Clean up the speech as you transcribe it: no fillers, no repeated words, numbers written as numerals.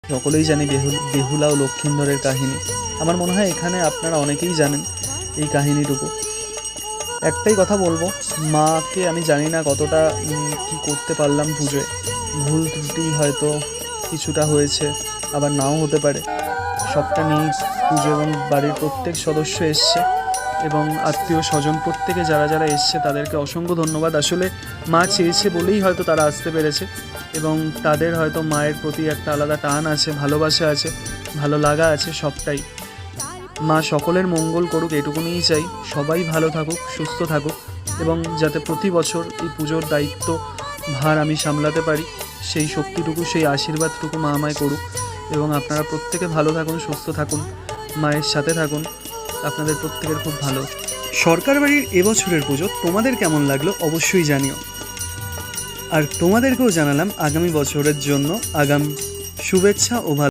সকলেই জানি বেহুলা ও লক্ষিন্দরের কাহিনী। আমার মনে হয় এখানে আপনারা অনেকেই জানেন এই কাহিনীটুকু। একটাই কথা বলবো, মাকে আমি জানি না কতটা কি করতে পারলাম পুজোয়। ভুল ত্রুটি হয়তো কিছুটা হয়েছে, আবার নাও হতে পারে। সবটা নিয়েই পুজো, এবং বাড়ির প্রত্যেক সদস্য এসছে এবং আত্মীয় স্বজন প্রত্যেকে যারা যারা এসছে তাদেরকে অসংখ্য ধন্যবাদ। আসলে মা চেয়েছে বলেই হয়তো তারা আসতে পেরেছে, এবং তাদের হয়তো মায়ের প্রতি একটা আলাদা টান আছে, ভালোবাসা আছে, ভালো লাগা আছে, সবটাই। মা সকলের মঙ্গল করুক, এটুকুনিই চাই। সবাই ভালো থাকুক, সুস্থ থাকুক, এবং যাতে প্রতি বছর এই পুজোর দায়িত্ব ভার আমি সামলাতে পারি, সেই শক্তিটুকু, সেই আশীর্বাদটুকু মা আমায় করুক। এবং আপনারা প্রত্যেকে ভালো থাকুন, সুস্থ থাকুন, মায়ের সাথে থাকুন। আপনাদের প্রত্যেকের খুব ভালো। সরকার বাড়ির এবছরের পুজো তোমাদের কেমন লাগলো অবশ্যই জানিও। আর তোমাদেরকেও জানালাম আগামী বছরের জন্য আগাম শুভেচ্ছা ও